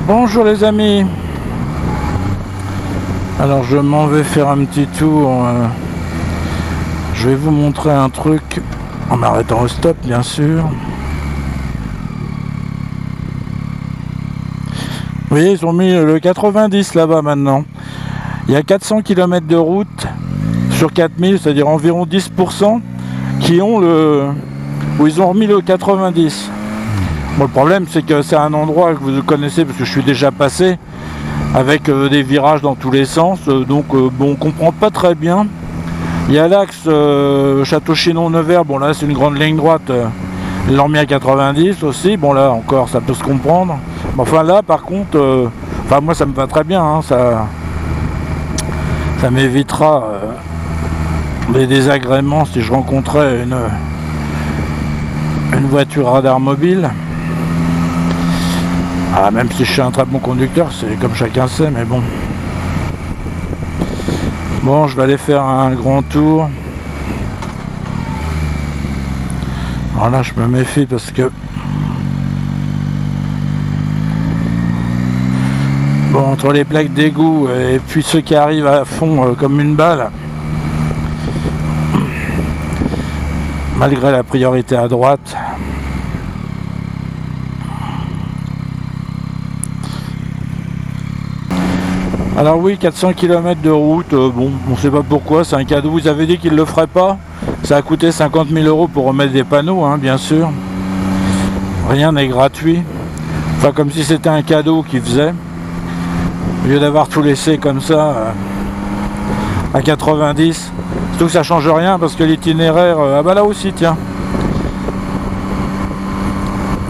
Bonjour les amis. Alors je m'en vais faire un petit tour. Je vais vous montrer un truc en m'arrêtant au stop bien sûr. Vous voyez, ils ont mis le 90 là-bas maintenant. Il y a 400 km de route sur 4000, c'est-à-dire environ 10% qui ont où ils ont remis le 90. Bon, le problème c'est que c'est un endroit que vous connaissez parce que je suis déjà passé avec des virages dans tous les sens, donc bon, on comprend pas très bien. Il y a l'axe Château-Chinon-Nevers, bon là c'est une grande ligne droite, ils l'ont remis à 90 aussi, bon là encore ça peut se comprendre. Mais enfin là par contre, enfin moi ça me va très bien, hein, ça m'évitera des désagréments si je rencontrais une voiture radar mobile. Ah, même si je suis un très bon conducteur, c'est comme chacun sait, mais bon. Bon, je vais aller faire un grand tour. Alors là, je me méfie parce que... Bon, entre les plaques d'égout et puis ceux qui arrivent à fond comme une balle, malgré la priorité à droite... Alors oui, 400 km de route, bon, on sait pas pourquoi, c'est un cadeau. Vous avez dit qu'ils le feraient pas. Ça a coûté 50 000 € pour remettre des panneaux, hein, bien sûr. Rien n'est gratuit. Enfin, comme si c'était un cadeau qu'ils faisaient. Au lieu d'avoir tout laissé comme ça, à 90. Surtout que ça change rien parce que l'itinéraire... ah bah là aussi, tiens.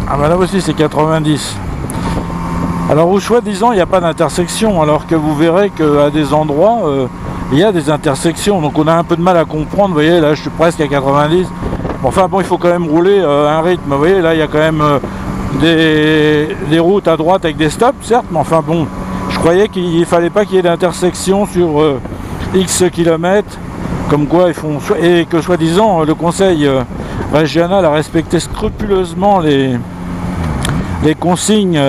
Ah bah là aussi, c'est 90. Alors où soi-disant il n'y a pas d'intersection, alors que vous verrez qu'à des endroits il y a des intersections, donc on a un peu de mal à comprendre. Vous voyez, là je suis presque à 90. Enfin bon, il faut quand même rouler un rythme. Vous voyez, là il y a quand même des routes à droite avec des stops, certes, mais enfin bon, je croyais qu'il ne fallait pas qu'il y ait d'intersection sur X kilomètres, comme quoi ils font, et que soi-disant le conseil régional a respecté scrupuleusement les consignes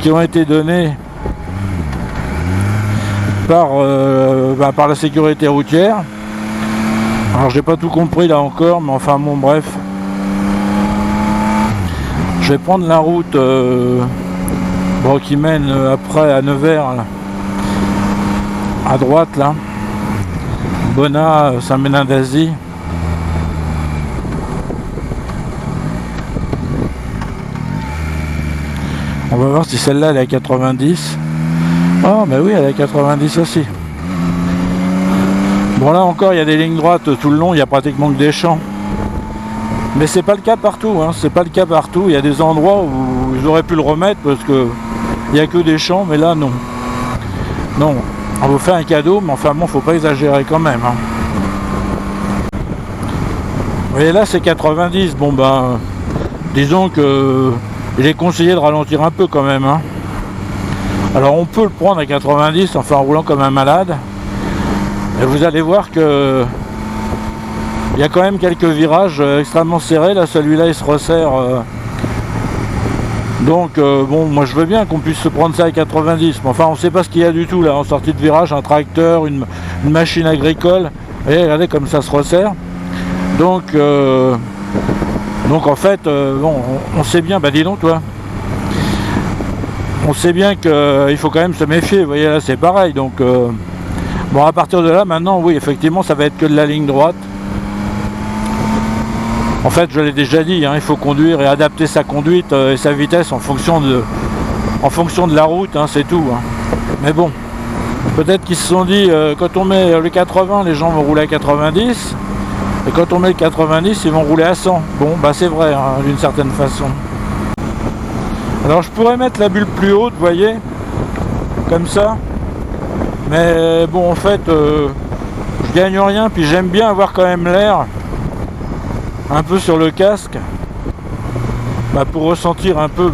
qui ont été données par la sécurité routière. Alors j'ai pas tout compris là encore, mais enfin bon bref. Je vais prendre la route qui mène après à Nevers, là, à droite là. Bonnat, Saint-Ménin d'Asie. On va voir si celle-là elle est à 90. Oh mais oui, elle est à 90 aussi. Bon là encore il y a des lignes droites tout le long, il y a pratiquement que des champs. Mais c'est pas le cas partout, hein. C'est pas le cas partout. Il y a des endroits où ils auraient pu le remettre parce que il n'y a que des champs, mais là non. Non, on vous fait un cadeau, mais enfin bon, faut pas exagérer quand même, hein. Vous voyez là c'est 90, bon ben disons que il est conseillé de ralentir un peu quand même, hein. Alors on peut le prendre à 90, enfin en roulant comme un malade. Et vous allez voir que il y a quand même quelques virages extrêmement serrés. Là celui-là il se resserre. Donc bon, moi je veux bien qu'on puisse se prendre ça à 90. Mais enfin on ne sait pas ce qu'il y a du tout là en sortie de virage, un tracteur, une machine agricole. Et regardez comme ça se resserre. Donc en fait, bon, on sait bien, bah dis donc toi, on sait bien qu'il faut quand même se méfier, vous voyez là c'est pareil, donc bon à partir de là maintenant, oui effectivement ça va être que de la ligne droite. En fait je l'ai déjà dit, hein, il faut conduire et adapter sa conduite et sa vitesse en fonction de la route, hein, c'est tout, hein. Mais bon, peut-être qu'ils se sont dit, quand on met le 80, les gens vont rouler à 90. Et quand on met le 90, ils vont rouler à 100. Bon, bah c'est vrai, hein, d'une certaine façon. Alors je pourrais mettre la bulle plus haute, vous voyez, comme ça. Mais bon, en fait, je gagne rien. Puis j'aime bien avoir quand même l'air un peu sur le casque, bah, pour ressentir un peu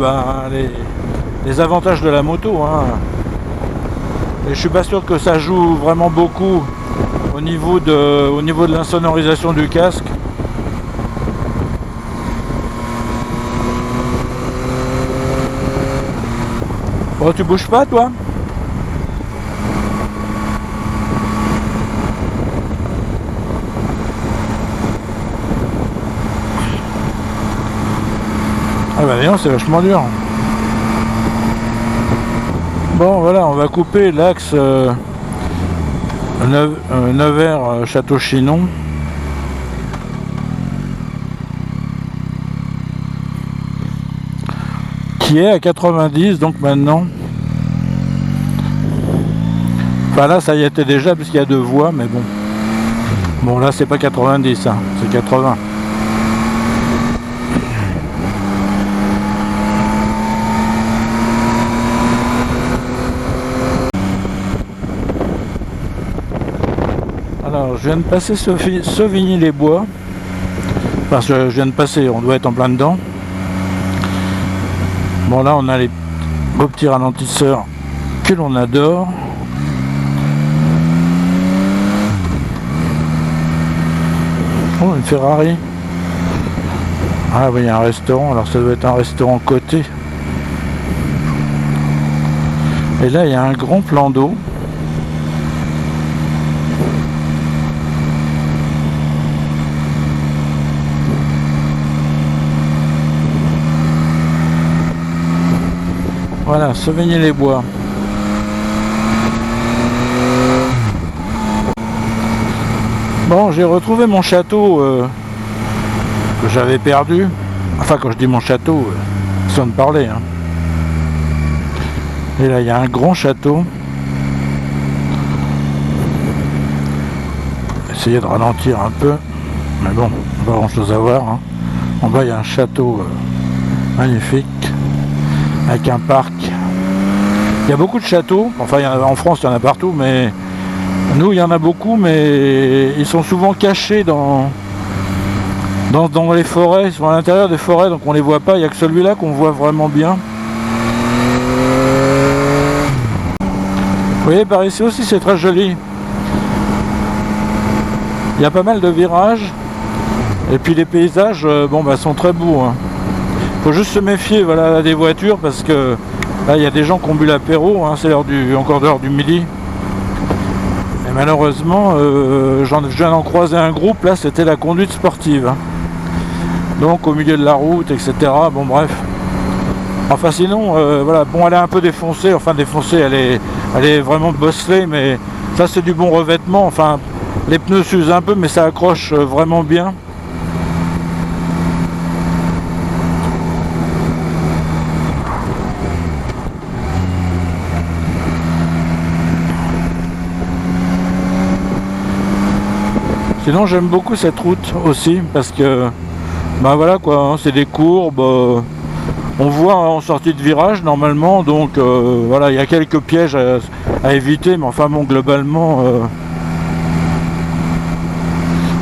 les avantages de la moto, hein. Et je suis pas sûr que ça joue vraiment beaucoup au niveau de l'insonorisation du casque. Oh, tu bouges pas, toi? Ah bah non, c'est vachement dur. Bon, voilà, on va couper l'axe Nevers Château-Chinon. Qui est à 90, donc maintenant. Enfin là, ça y était déjà, puisqu'il y a 2 voies, mais bon. Bon, là, c'est pas 90, hein, c'est 80. Alors, je viens de passer Sauvigny-les-Bois. Parce que je viens de passer, on doit être en plein dedans. Bon, là, on a les beaux petits ralentisseurs que l'on adore. Oh, une Ferrari. Ah oui, il y a un restaurant, alors ça doit être un restaurant coté. Et là, il y a un grand plan d'eau. Voilà, Sauvigny-les-Bois. Bon, j'ai retrouvé mon château que j'avais perdu. Enfin, quand je dis mon château, sans me parler. Hein. Et là, il y a un grand château. Essayer de ralentir un peu. Mais bon, pas grand chose à voir. Hein. En bas, il y a un château magnifique. Avec un parc. Il y a beaucoup de châteaux. Enfin, en France, il y en a partout, mais nous, il y en a beaucoup, mais ils sont souvent cachés dans les forêts. Ils sont à l'intérieur des forêts, donc on les voit pas. Il n'y a que celui-là qu'on voit vraiment bien. Vous voyez, par ici aussi, c'est très joli. Il y a pas mal de virages. Et puis les paysages, bon, bah, sont très beaux. Hein. Faut juste se méfier, voilà, des voitures, parce que là, il y a des gens qui ont bu l'apéro. Hein, c'est encore l'heure du midi. Et malheureusement, je viens d'en croiser un groupe. Là, c'était la conduite sportive. Hein. Donc, au milieu de la route, etc. Bon, bref. Enfin, sinon, voilà, bon, elle est un peu défoncée. Enfin, défoncée, elle est vraiment bosselée, mais ça, c'est du bon revêtement. Enfin, les pneus s'usent un peu, mais ça accroche vraiment bien. Sinon, j'aime beaucoup cette route aussi, parce que, bah voilà quoi, hein, c'est des courbes. On voit en sortie de virage normalement, donc voilà, il y a quelques pièges à éviter, mais enfin bon, globalement,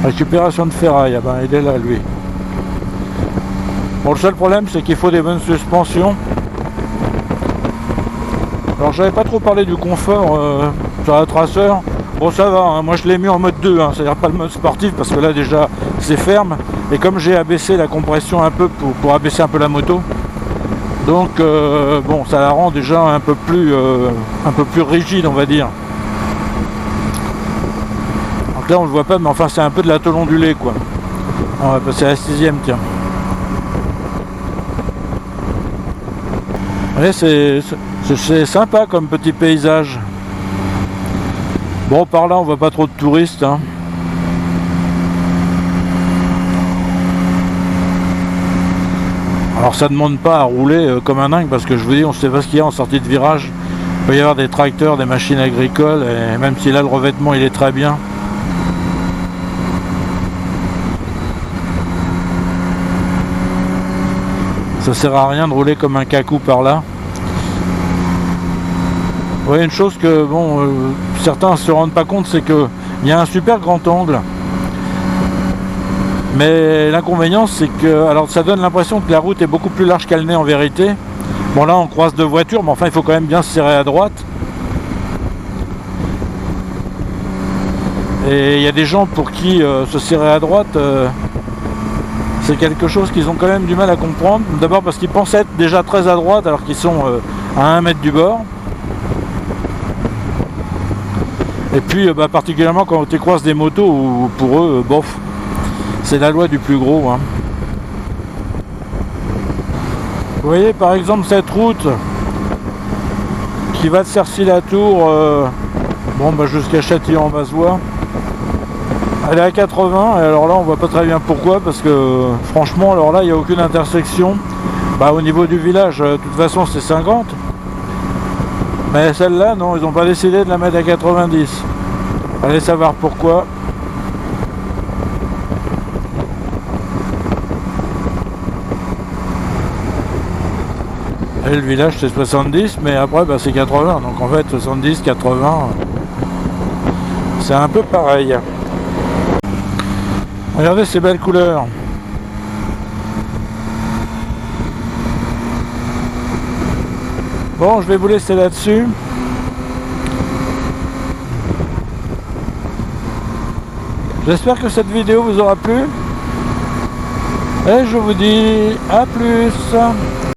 récupération de ferraille, ah ben, il est là lui. Bon, le seul problème, c'est qu'il faut des bonnes suspensions. Alors, j'avais pas trop parlé du confort sur la Tracer. Bon, ça va, hein, moi je l'ai mis en mode 2, hein, c'est-à-dire pas le mode sportif, parce que là déjà c'est ferme. Et comme j'ai abaissé la compression un peu pour abaisser un peu la moto, donc bon, ça la rend déjà un peu plus rigide, on va dire. Donc là on le voit pas, mais enfin c'est un peu de la tôle ondulée quoi. On va passer à la 6ème, tiens. Ouais, c'est sympa comme petit paysage. Bon, par là, on voit pas trop de touristes. Hein. Alors, ça demande pas à rouler comme un dingue, parce que je vous dis, on ne sait pas ce qu'il y a en sortie de virage. Il peut y avoir des tracteurs, des machines agricoles, et même si là, le revêtement, il est très bien. Ça sert à rien de rouler comme un cacou par là. Vous voyez, une chose que bon, certains ne se rendent pas compte, c'est qu'il y a un super grand angle. Mais l'inconvénient, c'est que alors ça donne l'impression que la route est beaucoup plus large qu'elle n'est en vérité. Bon, là on croise 2 voitures, mais enfin il faut quand même bien se serrer à droite. Et il y a des gens pour qui se serrer à droite, c'est quelque chose qu'ils ont quand même du mal à comprendre. D'abord parce qu'ils pensent être déjà très à droite alors qu'ils sont à 1 mètre du bord. Et puis particulièrement quand tu croises des motos où pour eux, bof, c'est la loi du plus gros. Hein. Vous voyez par exemple cette route qui va de Cercy-la-Tour jusqu'à Châtillon-en-Bazois. Elle est à 80 et alors là on voit pas très bien pourquoi, parce que franchement alors là il n'y a aucune intersection. Au niveau du village de toute façon c'est 50, mais celle-là non, ils n'ont pas décidé de la mettre à 90. Allez savoir pourquoi. Et le village c'est 70, mais après c'est 80, donc en fait 70, 80 c'est un peu pareil. Regardez ces belles couleurs. Bon, je vais vous laisser là-dessus. J'espère que cette vidéo vous aura plu. Et je vous dis à plus.